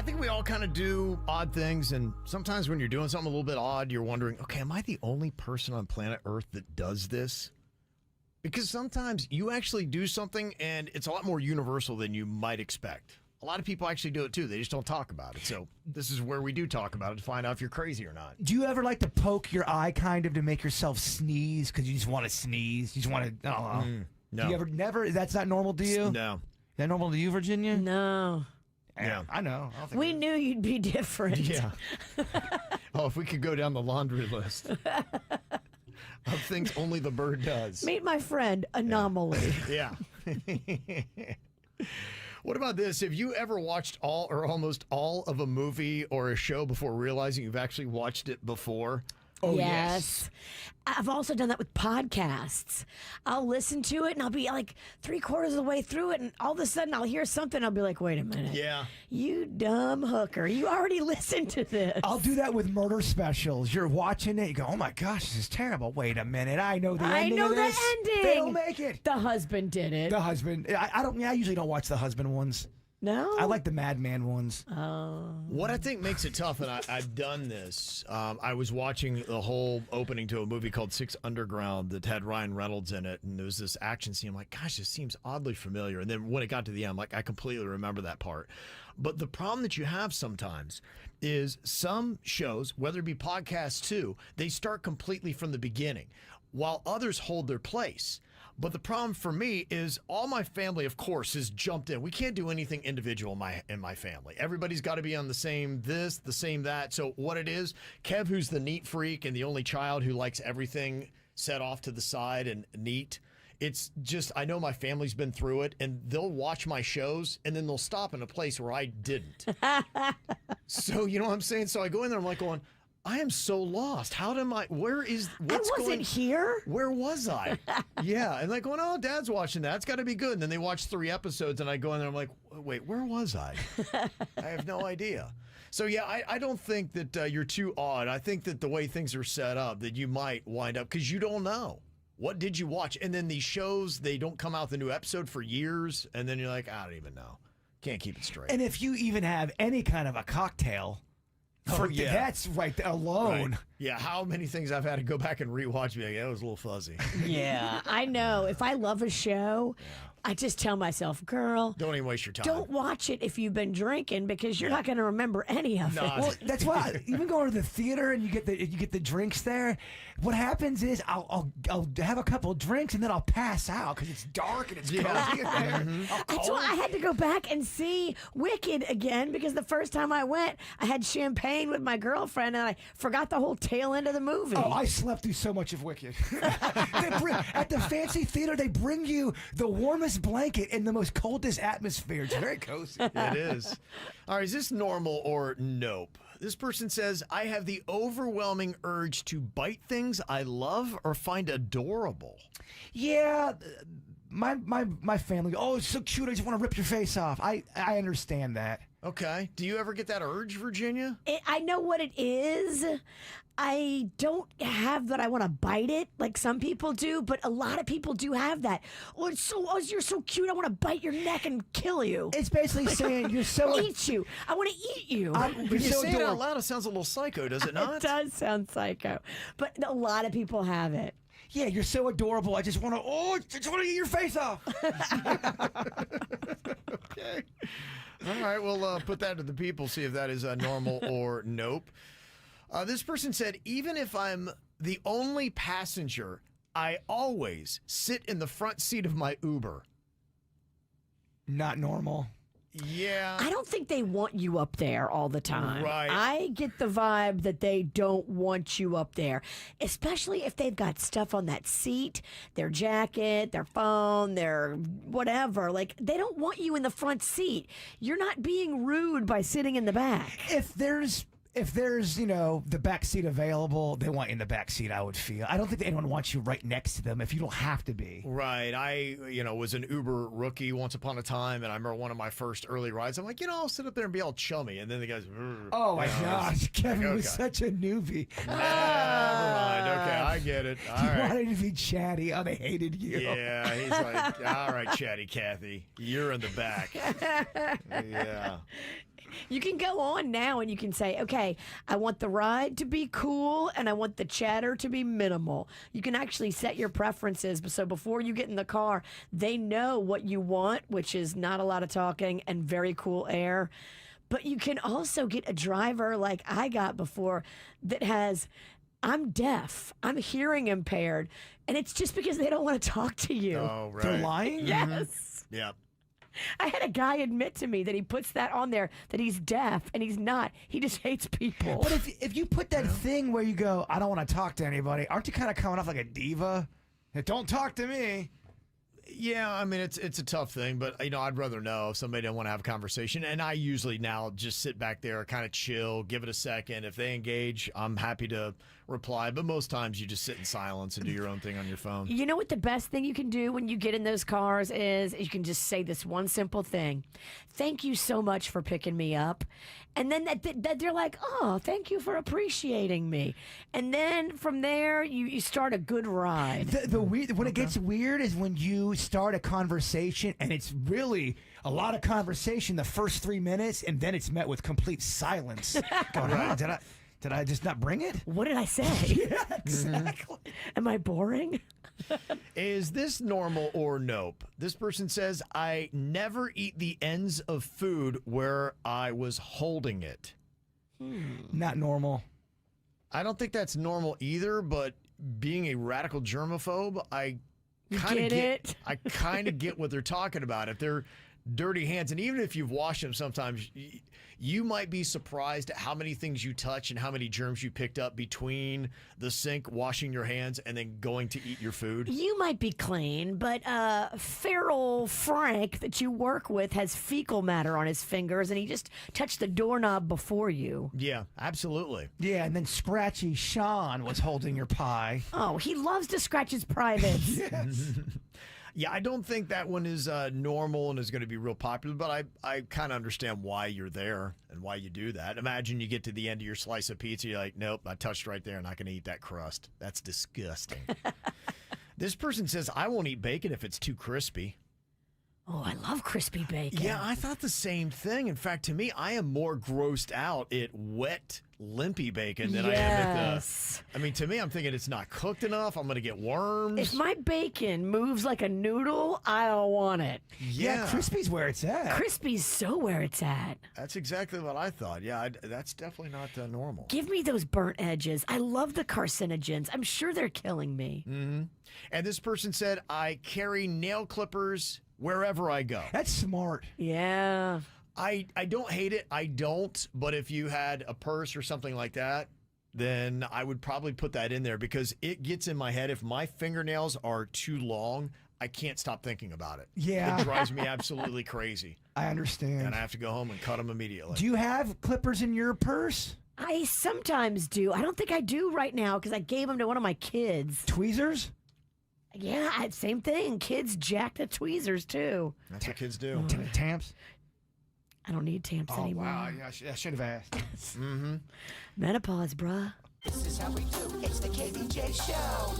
think we all kind of do odd things, and sometimes when you're doing something a little bit odd, you're wondering, okay, am I the only person on planet Earth that does this? Because sometimes you actually do something, and it's a lot more universal than you might expect. A lot of people actually do it, too. They just don't talk about it. So this is where we do talk about it to find out if you're crazy or not. Do you ever like to poke your eye kind of to make yourself sneeze because you just want to sneeze? You just want to, I don't know. No. Do you ever, never, that's not normal to you? No. Is that normal to you, Virginia? No. Yeah. I know. I don't think We knew you'd be different. Yeah. Oh, if we could go down the laundry list of things only the bird does. Meet my friend, Anomaly. Yeah. What about this? Have you ever watched all or almost all of a movie or a show before realizing you've actually watched it before? Oh, yes. I've also done that with podcasts. I'll listen to it and I'll be like 3/4 of the way through it, and all of a sudden I'll hear something. I'll be like, wait a minute. Yeah. You dumb hooker. You already listened to this. I'll do that with murder specials. You're watching it, you go, oh my gosh, this is terrible. Wait a minute, I know the ending of this. ending. They don't make it. The husband did it. The husband. I usually don't watch the husband ones. No? I like the Madman ones. What I think makes it tough, and I've done this, I was watching the whole opening to a movie called Six Underground that had Ryan Reynolds in it, and there was this action scene. I'm like, gosh, this seems oddly familiar. And then when it got to the end, I'm like, I completely remember that part. But the problem that you have sometimes is some shows, whether it be podcasts too, they start completely from the beginning, while others hold their place. But the problem for me is all my family, of course, has jumped in. We can't do anything individual in my family. Everybody's got to be on the same this, the same that. So what it is, Kev, who's the neat freak and the only child who likes everything set off to the side and neat, it's just, I know my family's been through it, and they'll watch my shows, and then they'll stop in a place where I didn't. So, you know what I'm saying? So I go in there, I'm like going, I am so lost. How am I? What's I wasn't here. Where was I? Yeah. And like going, oh, Dad's watching that. It's got to be good. And then they watch 3 episodes, and I go in there, I'm like, wait, where was I? I have no idea. So, yeah, I don't think that you're too odd. I think that the way things are set up, that you might wind up, because you don't know. What did you watch? And then these shows, they don't come out with a new episode for years. And then you're like, I don't even know. Can't keep it straight. And if you even have any kind of a cocktail, that's right there alone. Right. Yeah, how many things I've had to go back and rewatch, me like, that was a little fuzzy. Yeah, I know. If I love a show, I just tell myself, girl, Don't even waste your time. don't watch it if you've been drinking, because you're not going to remember any of it. Well, that's why even going to the theater and you get the drinks there. What happens is I'll have a couple of drinks and then I'll pass out because it's dark and it's cozy in there. That's why I had to go back and see Wicked again, because the first time I went, I had champagne with my girlfriend and I forgot the whole tail end of the movie. Oh, I slept through so much of Wicked. At the fancy theater, they bring you the warmest blanket in the most coldest atmosphere. It's very cozy. It is. All right, is this normal or nope? This person says, I have the overwhelming urge to bite things I love or find adorable. Yeah, my family. Oh, it's so cute. I just want to rip your face off. I understand that. Okay. Do you ever get that urge, Virginia? I know what it is. I don't have that I want to bite it like some people do, but a lot of people do have that. Oh, you're so cute. I want to bite your neck and kill you. It's basically saying you're so Eat you. I want to eat you. When you so say it out adorable. loud, it sounds a little psycho, does it not? It does sound psycho, but a lot of people have it. Yeah, you're so adorable. I just want to eat your face off. Okay. All right, we'll put that to the people, see if that is normal or nope. This person said, even if I'm the only passenger, I always sit in the front seat of my Uber. Not normal. Yeah. I don't think they want you up there all the time. Right. I get the vibe that they don't want you up there, especially if they've got stuff on that seat, their jacket, their phone, their whatever. Like, they don't want you in the front seat. You're not being rude by sitting in the back. If there's the back seat available, they want you in the back seat, I would feel. I don't think that anyone wants you right next to them if you don't have to be. Right. I, was an Uber rookie once upon a time, and I remember one of my first early rides. I'm like, I'll sit up there and be all chummy. And then the guy's, oh my gosh, Kevin was okay. such a newbie. Never mind. Okay, I get it. All He right. wanted to be chatty. Oh, they hated you. Yeah, he's like, all right, chatty Cathy, you're in the back. Yeah. You can go on now and you can say, okay, I want the ride to be cool and I want the chatter to be minimal. You can actually set your preferences. So before you get in the car, they know what you want, which is not a lot of talking and very cool air. But you can also get a driver like I got before that has, I'm deaf, I'm hearing impaired, and it's just because they don't want to talk to you. Oh, right. They're lying? Yes. Yeah. I had a guy admit to me that he puts that on there, that he's deaf, and he's not. He just hates people. But if you put that thing where you go, I don't want to talk to anybody, aren't you kind of coming off like a diva? Hey, don't talk to me. Yeah, I mean it's a tough thing, but I'd rather know if somebody don't want to have a conversation. And I usually now just sit back there, kind of chill, give it a second. If they engage, I'm happy to reply. But most times you just sit in silence and do your own thing on your phone. You know what the best thing you can do when you get in those cars is you can just say this one simple thing. Thank you so much for picking me up. And then that they're like, oh, thank you for appreciating me. And then from there, you start a good ride. The weird when it gets weird is when you start a conversation and it's really a lot of conversation the first 3 minutes and then it's met with complete silence. Going, did I just not bring it? What did I say? Yeah, exactly. Am I boring? Is this normal or nope? This person says, I never eat the ends of food where I was holding it. Not normal. I don't think that's normal either, but being a radical germaphobe, I kind of Get it? I kind of get what they're talking about. If they're dirty hands, and even if you've washed them, sometimes you might be surprised at how many things you touch and how many germs you picked up between the sink, washing your hands, and then going to eat your food. You might be clean, but feral Frank that you work with has fecal matter on his fingers, and he just touched the doorknob before you. Yeah, absolutely. Yeah, and then Scratchy Sean was holding your pie. Oh, he loves to scratch his privates. Yes. Yeah, I don't think that one is normal and is going to be real popular, but I kind of understand why you're there and why you do that. Imagine you get to the end of your slice of pizza, you're like, nope, I touched right there, not going to eat that crust. That's disgusting. This person says, I won't eat bacon if it's too crispy. Oh, I love crispy bacon. Yeah, I thought the same thing. In fact, to me, I am more grossed out at wet, limpy bacon than I am at Yes. I mean, to me, I'm thinking it's not cooked enough. I'm going to get worms. If my bacon moves like a noodle, I don't want it. Yeah, crispy's where it's at. Crispy's so where it's at. That's exactly what I thought. Yeah, that's definitely not normal. Give me those burnt edges. I love the carcinogens. I'm sure they're killing me. And this person said, I carry nail clippers wherever I go. That's smart. Yeah. I don't hate it. I don't. But if you had a purse or something like that, then I would probably put that in there because it gets in my head. If my fingernails are too long, I can't stop thinking about it. Yeah. It drives me absolutely crazy. I understand. And I have to go home and cut them immediately. Do you have clippers in your purse? I sometimes do. I don't think I do right now because I gave them to one of my kids. Tweezers? Yeah, same thing. Kids jack the tweezers too. That's what kids do. Tamps? I don't need tamps Oh, anymore. wow. Yeah, I should have asked. Menopause, bruh. This is how we do. It's the KBJ Show.